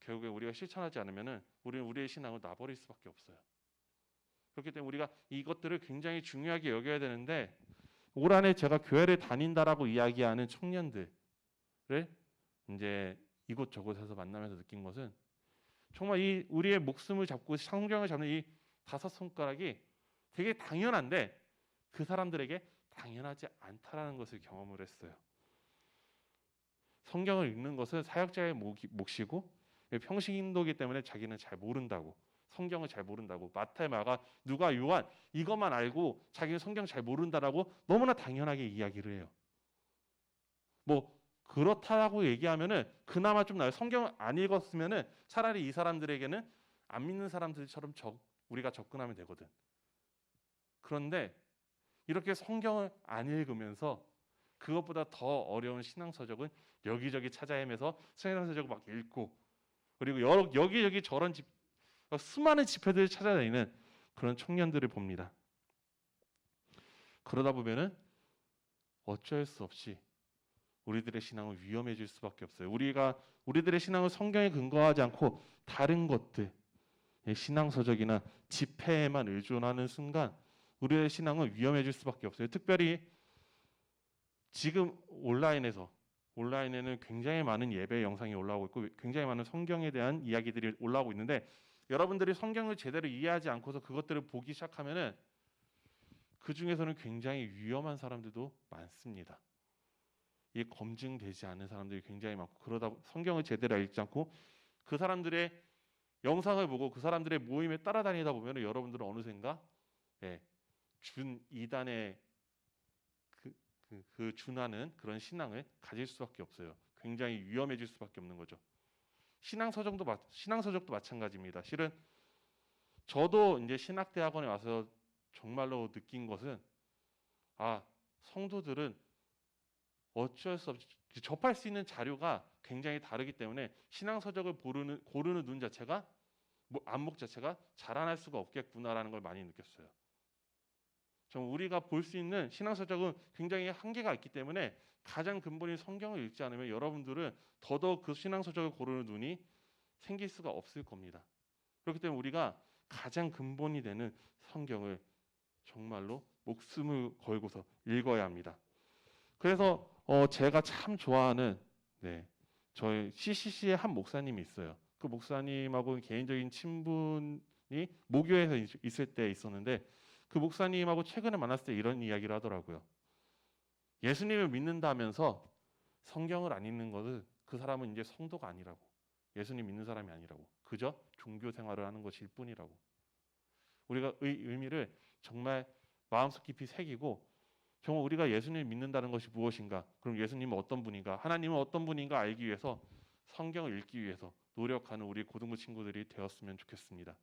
결국에 우리가 실천하지 않으면은 우리는 우리의 신앙을 놔버릴 수밖에 없어요. 그렇기 때문에 우리가 이것들을 굉장히 중요하게 여겨야 되는데 올 한해 제가 교회를 다닌다라고 이야기하는 청년들을 이제 이곳저곳에서 만나면서 느낀 것은 정말 이 우리의 목숨을 잡고 성경을 잡는 이 5손가락이 되게 당연한데 그 사람들에게 당연하지 않다라는 것을 경험을 했어요. 성경을 읽는 것은 사역자의 몫이고 평신도이기 때문에 자기는 잘 모른다고 성경을 잘 모른다고 마태, 마가, 누가, 요한 이것만 알고 자기는 성경 잘 모른다라고 너무나 당연하게 이야기를 해요. 뭐 그렇다라고 얘기하면은 그나마 좀 나아요. 성경을 안 읽었으면은 차라리 이 사람들에게는 안 믿는 사람들처럼 우리가 접근하면 되거든. 그런데 이렇게 성경을 안 읽으면서 그것보다 더 어려운 신앙서적은 여기저기 찾아 헤매서 신앙서적을 막 읽고 그리고 여기저기 저런 수많은 집회들을 찾아다니는 그런 청년들을 봅니다. 그러다 보면은 어쩔 수 없이 우리들의 신앙은 위험해질 수밖에 없어요. 우리들의 신앙을 성경에 근거하지 않고 다른 것들, 신앙서적이나 집회에만 의존하는 순간 우리의 신앙은 위험해질 수밖에 없어요. 특별히 지금 온라인에는 굉장히 많은 예배 영상이 올라오고 있고 굉장히 많은 성경에 대한 이야기들이 올라오고 있는데 여러분들이 성경을 제대로 이해하지 않고서 그것들을 보기 시작하면은 그 중에서는 굉장히 위험한 사람들도 많습니다. 이 검증되지 않은 사람들이 굉장히 많고 그러다 성경을 제대로 읽지 않고 그 사람들의 영상을 보고 그 사람들의 모임에 따라다니다 보면 여러분들은 어느샌가 준 이단에 그 준하는 그런 신앙을 가질 수밖에 없어요. 굉장히 위험해질 수밖에 없는 거죠. 신앙서적도 마찬가지입니다. 실은 저도 이제 신학대학원에 와서 정말로 느낀 것은 성도들은 어쩔 수 없이 접할 수 있는 자료가 굉장히 다르기 때문에 신앙서적을 고르는 눈 자체가 안목 자체가 자라날 수가 없겠구나라는 걸 많이 느꼈어요. 우리가 볼 수 있는 신앙서적은 굉장히 한계가 있기 때문에 가장 근본인 성경을 읽지 않으면 여러분들은 더더욱 그 신앙서적을 고르는 눈이 생길 수가 없을 겁니다. 그렇기 때문에 우리가 가장 근본이 되는 성경을 정말로 목숨을 걸고서 읽어야 합니다. 그래서 제가 참 좋아하는 저희 CCC의 한 목사님이 있어요. 그 목사님하고 개인적인 친분이 모교에서 있을 때 있었는데 그 목사님하고 최근에 만났을 때 이런 이야기를 하더라고요. 예수님을 믿는다면서 성경을 안 읽는 것은 그 사람은 이제 성도가 아니라고, 예수님 믿는 사람이 아니라고, 그저 종교 생활을 하는 것일 뿐이라고. 우리가 의미를 정말 마음속 깊이 새기고, 정말 우리가 예수님을 믿는다는 것이 무엇인가, 그럼 예수님은 어떤 분인가, 하나님은 어떤 분인가 알기 위해서 성경을 읽기 위해서 노력하는 우리 고등부 친구들이 되었으면 좋겠습니다.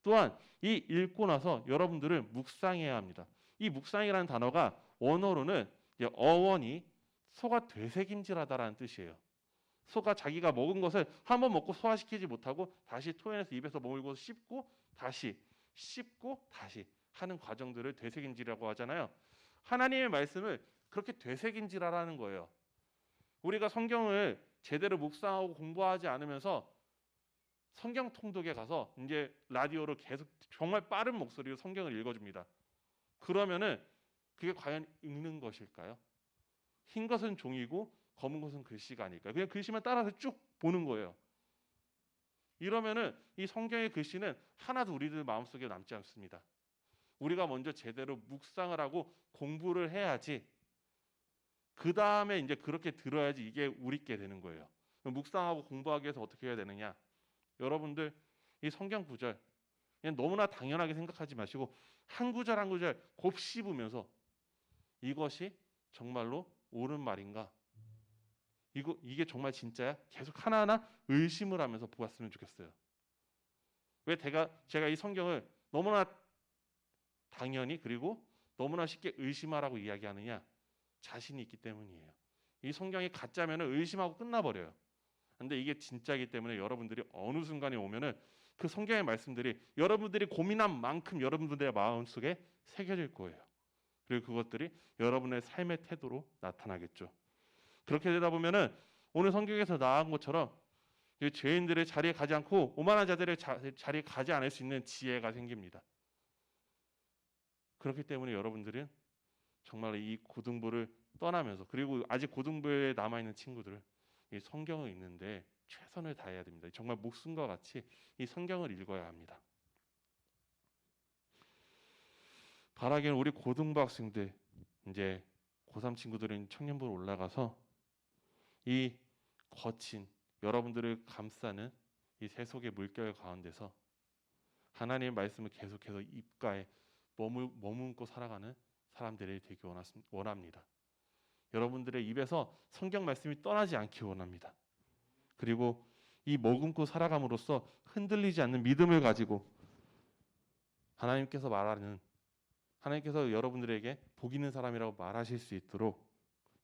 또한 이 읽고 나서 여러분들은 묵상해야 합니다. 이 묵상이라는 단어가 원어로는 어원이 소가 되새김질하다라는 뜻이에요. 소가 자기가 먹은 것을 한번 먹고 소화시키지 못하고 다시 토해내서 입에서 머물고 씹고 다시 씹고 다시 하는 과정들을 되새김질이라고 하잖아요. 하나님의 말씀을 그렇게 되새김질하라는 거예요. 우리가 성경을 제대로 묵상하고 공부하지 않으면서 성경 통독에 가서 이제 라디오로 계속 정말 빠른 목소리로 성경을 읽어줍니다. 그러면은 그게 과연 읽는 것일까요? 흰 것은 종이고 검은 것은 글씨가 아닐까요? 그냥 글씨만 따라서 쭉 보는 거예요. 이러면은 이 성경의 글씨는 하나도 우리들 마음속에 남지 않습니다. 우리가 먼저 제대로 묵상을 하고 공부를 해야지, 그 다음에 이제 그렇게 들어야지 이게 우리께 되는 거예요. 묵상하고 공부하기 위해서 어떻게 해야 되느냐? 여러분들 이 성경 구절 그냥 너무나 당연하게 생각하지 마시고 한 구절 한 구절 곱씹으면서 이것이 정말로 옳은 말인가? 이게 정말 진짜야? 계속 하나하나 의심을 하면서 보았으면 좋겠어요. 왜 제가 이 성경을 너무나 당연히 그리고 너무나 쉽게 의심하라고 이야기하느냐? 자신이 있기 때문이에요. 이 성경이 가짜면은 의심하고 끝나버려요. 근데 이게 진짜이기 때문에 여러분들이 어느 순간에 오면은 그 성경의 말씀들이 여러분들이 고민한 만큼 여러분들의 마음속에 새겨질 거예요. 그리고 그것들이 여러분의 삶의 태도로 나타나겠죠. 그렇게 되다 보면은 오늘 성경에서 나온 것처럼 죄인들의 자리에 가지 않고 오만한 자들의 자리에 가지 않을 수 있는 지혜가 생깁니다. 그렇기 때문에 여러분들은 정말 이 고등부를 떠나면서, 그리고 아직 고등부에 남아있는 친구들, 이 성경을 읽는데 최선을 다해야 됩니다. 정말 목숨과 같이 이 성경을 읽어야 합니다. 바라기는 우리 고등부 학생들, 이제 고3 친구들은 청년부로 올라가서 이 거친 여러분들을 감싸는 이 세속의 물결 가운데서 하나님의 말씀을 계속해서 입가에 머금고 살아가는 사람들이 되기 원합니다. 여러분들의 입에서 성경 말씀이 떠나지 않기 원합니다. 그리고 이 머금고 살아감으로써 흔들리지 않는 믿음을 가지고 하나님께서 여러분들에게 복 있는 사람이라고 말하실 수 있도록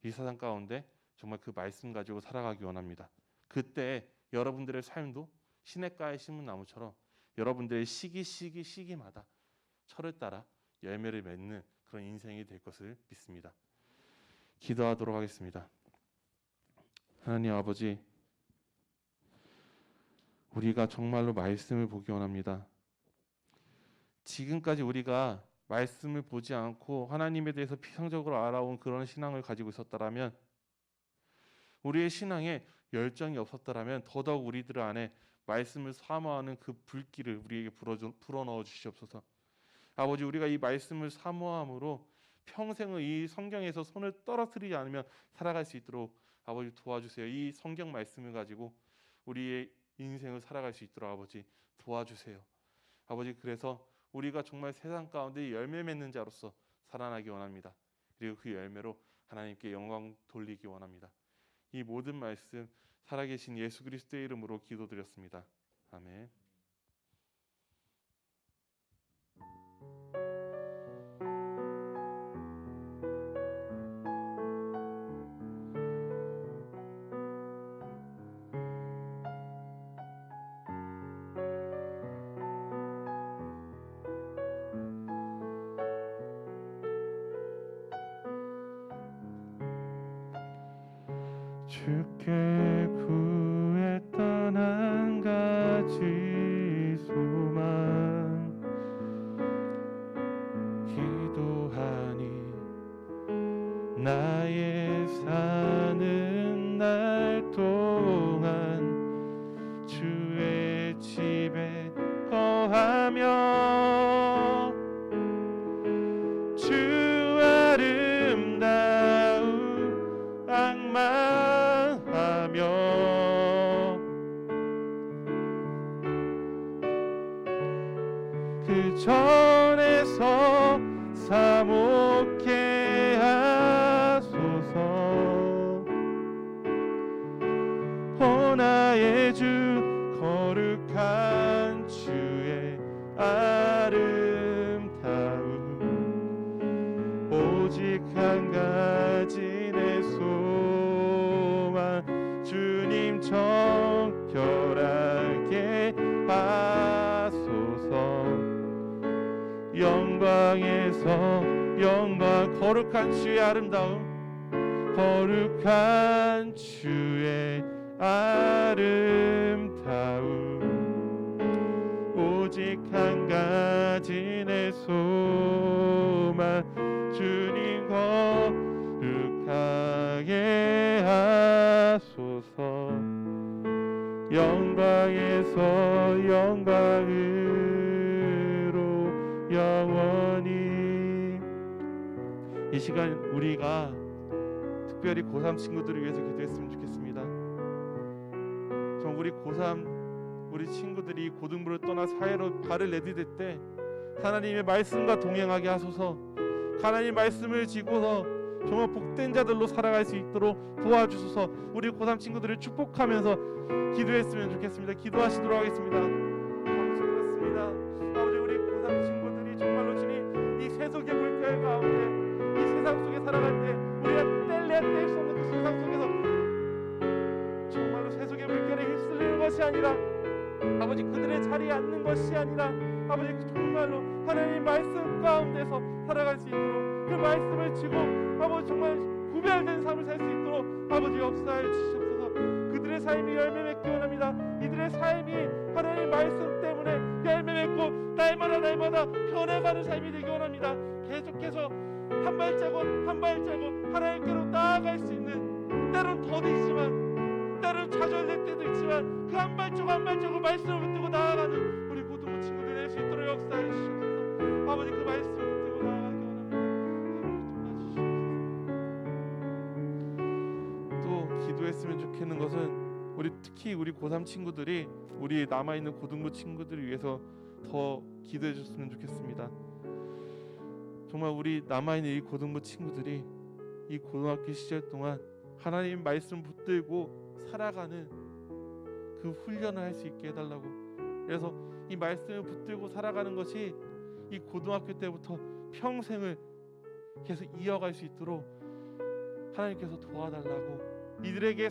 이 세상 가운데 정말 그 말씀 가지고 살아가기 원합니다. 그때 여러분들의 삶도 시냇가에 심은 나무처럼 여러분들의 시기마다 철을 따라 열매를 맺는 그런 인생이 될 것을 믿습니다. 기도하도록 하겠습니다. 하나님 아버지, 우리가 정말로 말씀을 보기 원합니다. 지금까지 우리가 말씀을 보지 않고 하나님에 대해서 피상적으로 알아온 그런 신앙을 가지고 있었다라면, 우리의 신앙에 열정이 없었다라면 더더욱 우리들 안에 말씀을 사모하는 그 불길을 우리에게 불어넣어 주시옵소서. 아버지, 우리가 이 말씀을 사모함으로 평생을 이 성경에서 손을 떨어뜨리지 않으면 살아갈 수 있도록 아버지 도와주세요. 이 성경 말씀을 가지고 우리의 인생을 살아갈 수 있도록 아버지 도와주세요. 아버지, 그래서 우리가 정말 세상 가운데 열매 맺는 자로서 살아나기 원합니다. 그리고 그 열매로 하나님께 영광 돌리기 원합니다. 이 모든 말씀 살아계신 예수 그리스도의 이름으로 기도드렸습니다. 아멘. 주께 구했던 한 가지 소망 기도하니 나의 사는 날 동안 주의 집에 거하며 주 아름다운 악마 나의 주 거룩한 주의 아름다움 오직 한 가지 내 소망 주님 정결하게 하소서 영광에서 영광 거룩한 주의 아름다움 거룩한 주의 아름다움 오직 한 가지 내 소망 주님 거룩하게 하소서 영광에서 영광으로 영원히 이 시간 우리가 특별히 고3 친구들을 위해서 기도했으면 좋겠습니다. 정말 우리 고3 우리 친구들이 고등부를 떠나 사회로 발을 내디딜 때 하나님의 말씀과 동행하게 하소서 하나님의 말씀을 지고서 정말 복된 자들로 살아갈 수 있도록 도와주소서 우리 고3 친구들을 축복하면서 기도했으면 좋겠습니다. 기도하시도록 하겠습니다. 아버지 그렇습니다. 아버지 우리 고3 친구들이 정말로 주님 이 세속의 물결 가운데 이 세상 속에 살아갈 때 우리가 뗄래야 뗄 수 없는 그 세상 속에서 정말로 세속의 물결에 휩쓸리는 것이 아니라 아버지 그들의 자리에 앉는 것이 아니라 아버지 정말로 하나님 말씀 가운데서 살아갈 수 있도록 그 말씀을 지고 아버지 정말 구별된 삶을 살 수 있도록 아버지 역사해 주시옵소서. 그들의 삶이 열매 맺기 원합니다. 이들의 삶이 하나님 말씀 때문에 열매 맺고 날마다 변해가는 삶이 되기 원합니다. 계속해서 한 발자국 한 발자국 하나님께로 나아갈 수 있는 때론 더디지만 때론 좌절될 때도 있지만 그 한 발자국 한 발자국 말씀을 붙들고 나아가는 우리 고등부 친구들 될 수 있도록 역사해 주시옵소서. 아버지 그 말씀을 붙들고 나아가기 원합니다. 또 기도했으면 좋겠는 것은 우리 특히 우리 고3 친구들이 우리 남아있는 고등부 친구들을 위해서 더 기도해 줬으면 좋겠습니다. 정말 우리 남아있는 이 고등부 친구들이 이 고등학교 시절 동안 하나님 말씀 붙들고 살아가는 그 훈련을 할 수 있게 해달라고. 그래서 이 말씀을 붙들고 살아가는 것이 이 고등학교 때부터 평생을 계속 이어갈 수 있도록 하나님께서 도와달라고. 이들에게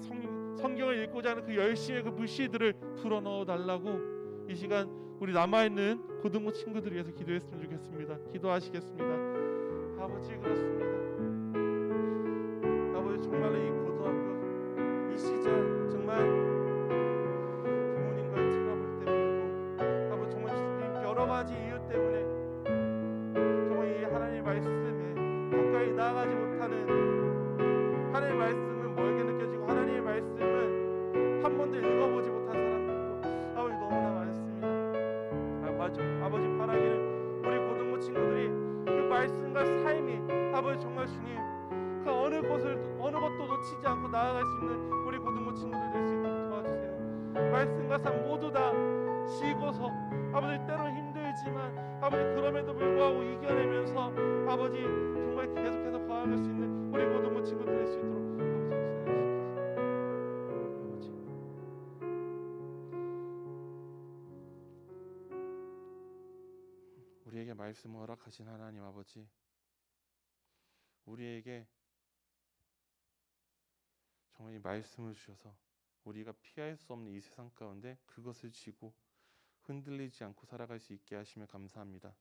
성경을 읽고자 하는 그 열심의 그 불씨들을 불어넣어 달라고 이 시간 우리 남아있는 고등부 친구들 위해서 기도했으면 좋겠습니다. 기도하시겠습니다. 아버지 그렇습니다. 아버지 정말로 이 고등학교 이 시절 정말 부모님과의 트러블 때문에도 아버지 정말 여러 가지 이유 때문에 정말 이 하나님의 말씀에 가까이 나아가지 못하는 하나님의 말씀은 멀게 느껴지고 하나님의 말씀은 한 번도 읽어보지 못한 사람들도 아버지 너무나 많습니다. 아버지 바라기는 우리 고등부 친구들이 그 말씀과 삶이 아버지 정말 주님 그 어느 것도 놓치지 않고 나아갈 수 있는 우리 고등부 친구들 될 수 있도록 도와주세요. 말씀과 삶 모두 다 쉬고서 아버지 때로 힘들지만 아버지 그럼에도 불구하고 이겨내면서 아버지 정말 계속해서 거행할 수 있는 우리 고등부 친구들 될 수 있도록 아버지 우리에게 말씀을 허락하신 하나님 아버지 우리에게 정말 이 말씀을 주셔서 우리가 피할 수 없는 이 세상 가운데 그것을 쥐고 흔들리지 않고 살아갈 수 있게 하시며 감사합니다.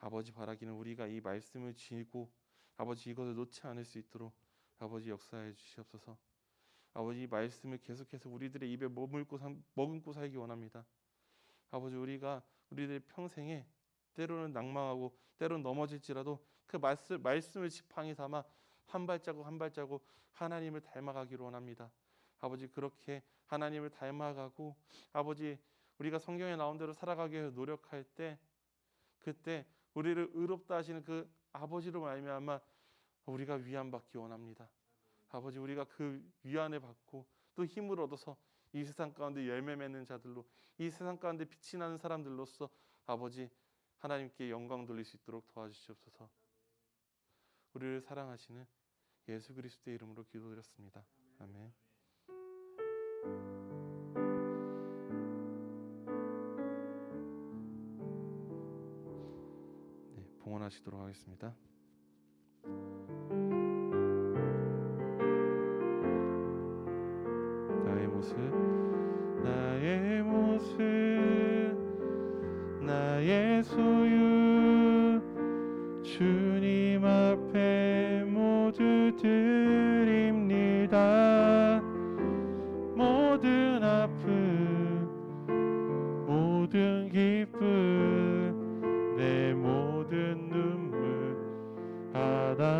아버지 바라기는 우리가 이 말씀을 쥐고 아버지 이것을 놓지 않을 수 있도록 아버지 역사해 주시옵소서. 아버지 이 말씀을 계속해서 우리들의 입에 머금고 살기 원합니다. 아버지 우리가 우리들의 평생에 때로는 낭망하고 때로는 넘어질지라도 그 말씀을 지팡이 삼아 한 발자국 한 발자국 하나님을 닮아가기를 원합니다. 아버지 그렇게 하나님을 닮아가고 아버지 우리가 성경에 나온 대로 살아가기 위해 노력할 때 그때 우리를 의롭다 하시는 그 아버지로 말미암아 우리가 위안받기 원합니다. 아버지 우리가 그 위안을 받고 또 힘을 얻어서 이 세상 가운데 열매 맺는 자들로 이 세상 가운데 빛이 나는 사람들로서 아버지 하나님께 영광 돌릴 수 있도록 도와주시옵소서. 우리를 사랑하시는 예수 그리스도의 이름으로 기도드렸습니다. 아멘. 봉헌하시도록 하겠습니다. 나의 모습, 나의 모습, 나의 소유, 주님 앞에 모두 드립니다. 모든 아픔, 모든 기쁨, 내 모든 눈물 받아주소서.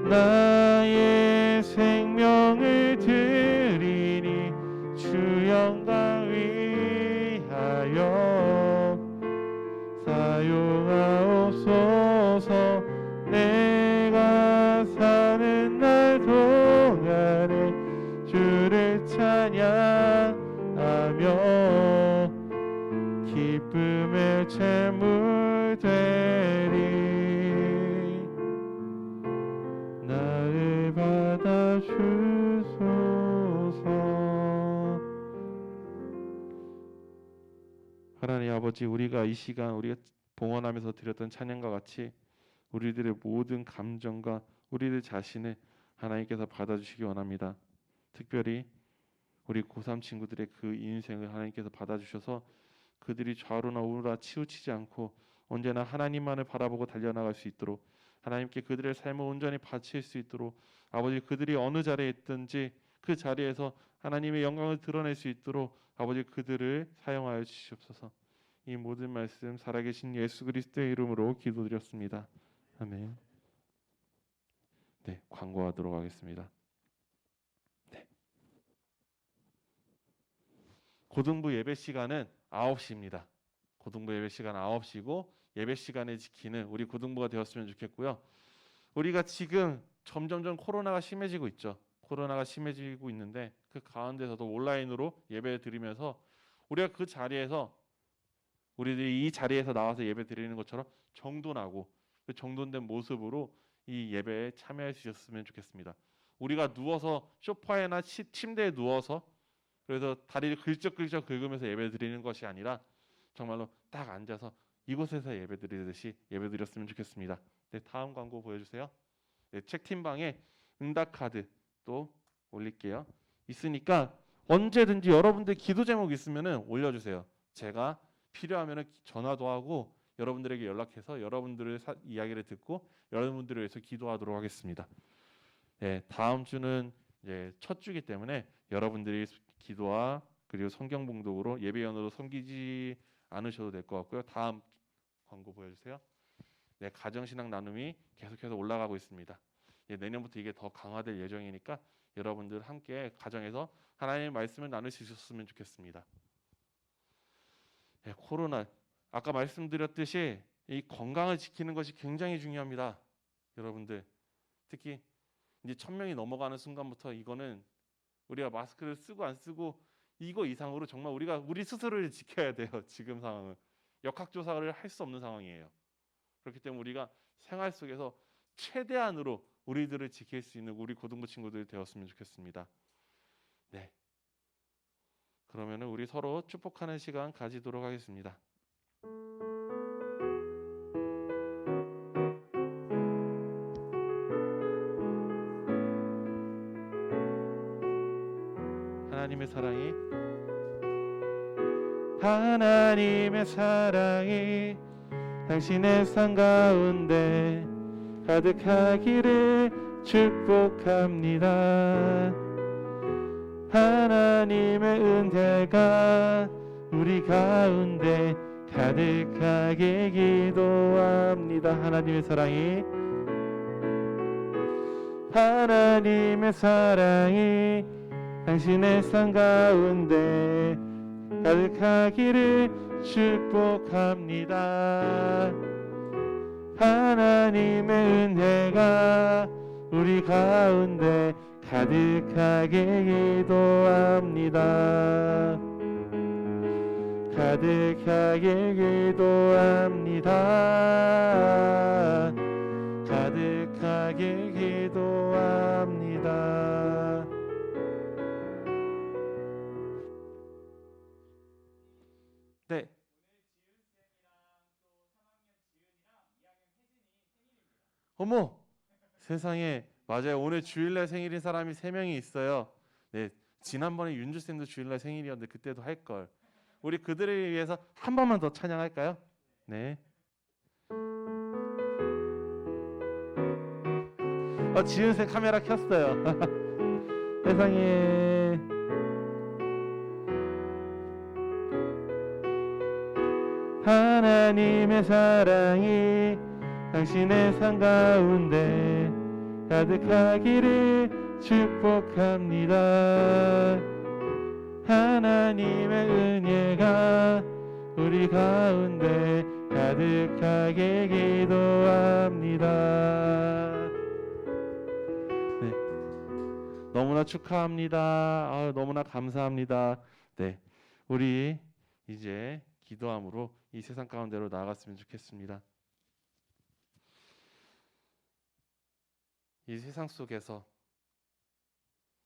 나의 생명을 드리니 주 영광 위하여 사용하옵소서. 내가 사는 날 동안에 주를 찬양하며 기쁨의 재물 되리. 나를 받아주소서. 하나님 아버지, 우리가 이 시간 우리가 봉헌하면서 드렸던 찬양과 같이 우리들의 모든 감정과 우리들 자신을 하나님께서 받아주시기 원합니다. 특별히 우리 고3 친구들의 그 인생을 하나님께서 받아주셔서 그들이 좌우나 우우나 치우치지 않고 언제나 하나님만을 바라보고 달려나갈 수 있도록, 하나님께 그들의 삶을 온전히 바칠 수 있도록, 아버지 그들이 어느 자리에 있든지 그 자리에서 하나님의 영광을 드러낼 수 있도록 아버지 그들을 사용하여 주시옵소서. 이 모든 말씀 살아계신 예수 그리스도의 이름으로 기도드렸습니다. 아멘. 네, 광고하도록 하겠습니다. 네. 고등부 예배 시간은 9시입니다. 고등부 예배 시간 9시고 예배 시간에 지키는 우리 고등부가 되었으면 좋겠고요. 우리가 지금 점점점 코로나가 심해지고 있죠. 코로나가 심해지고 있는데 그 가운데서도 온라인으로 예배 드리면서 우리가 그 자리에서 우리들이 이 자리에서 나와서 예배 드리는 것처럼 정돈하고 그 정돈된 모습으로 이 예배에 참여해 주셨으면 좋겠습니다. 우리가 누워서 소파에나 침대에 누워서 그래서 다리를 긁적긁적 긁으면서 예배 드리는 것이 아니라 정말로 딱 앉아서 이곳에서 예배 드리듯이 예배 드렸으면 좋겠습니다. 네, 다음 광고 보여주세요. 네, 책팀방에 응답카드 또 올릴게요. 있으니까 언제든지 여러분들 기도 제목 있으면은 올려주세요. 제가 필요하면은 전화도 하고 여러분들에게 연락해서 여러분들의 이야기를 듣고 여러분들을 위해서 기도하도록 하겠습니다. 네, 다음 주는 이제 첫 주기 때문에 여러분들이 기도와 그리고 성경 봉독으로 예배연으로 섬기지 않으셔도 될 것 같고요. 다음 광고 보여주세요. 네, 가정신앙 나눔이 계속해서 올라가고 있습니다. 내년부터 이게 더 강화될 예정이니까 여러분들 함께 가정에서 하나님의 말씀을 나눌 수 있었으면 좋겠습니다. 네, 코로나 아까 말씀드렸듯이 이 건강을 지키는 것이 굉장히 중요합니다. 여러분들 특히 이제 1000명이 넘어가는 순간부터 이거는 우리가 마스크를 쓰고 안 쓰고 이거 이상으로 정말 우리가 우리 스스로를 지켜야 돼요. 지금 상황은 역학조사를 할 수 없는 상황이에요. 그렇기 때문에 우리가 생활 속에서 최대한으로 우리들을 지킬 수 있는 우리 고등부 친구들이 되었으면 좋겠습니다. 네, 그러면은 우리 서로 축복하는 시간 가지도록 하겠습니다. 하나님의 사랑이 당신의 삶 가운데 가득하기를 축복합니다. 하나님의 은혜가 우리 가운데 가득하게 기도합니다. 하나님의 사랑이 당신의 삶 가운데 가득하기를 축복합니다. 하나님의 은혜가 우리 가운데 가득하게 기도합니다. 가득하게 기도합니다. 가득하게 기도합니다. 어머, 세상에. 맞아요. 오늘 주일날 생일인 사람이 3명이 있어요. 네, 지난번에 윤주 쌤도 주일날 생일이었는데 그때도 할 걸. 우리 그들을 위해서 한 번만 더 찬양할까요? 네. 지은 쌤 카메라 켰어요. 세상에. 하나님의 사랑이 당신의 삶 가운데 가득하기를 축복합니다. 하나님의 은혜가 우리 가운데 가득하게 기도합니다. 네, 너무나 축하합니다. 너무나 감사합니다. 네, 우리 이제 기도함으로 이 세상 가운데로 나아갔으면 좋겠습니다. 이 세상 속에서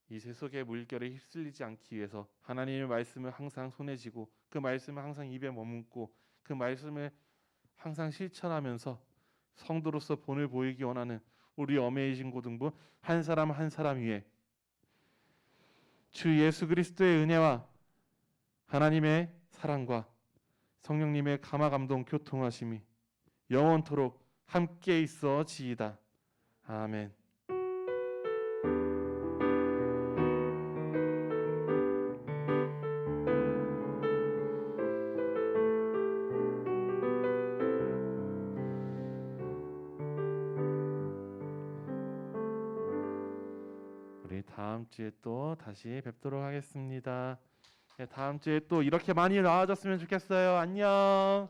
이 세속의 물결에 휩쓸리지 않기 위해서 하나님의 말씀을 항상 손에 쥐고 그 말씀을 항상 입에 머금고 그 말씀을 항상 실천하면서 성도로서 본을 보이기 원하는 우리 어메이징 고등부 한 사람 한 사람 위에 주 예수 그리스도의 은혜와 하나님의 사랑과 성령님의 감화 감동 교통하심이 영원토록 함께 있어지이다. 아멘. 우리 다음 주에 또 다시 뵙도록 하겠습니다. 네, 다음 주에 또 이렇게 많이 나와줬으면 좋겠어요. 안녕.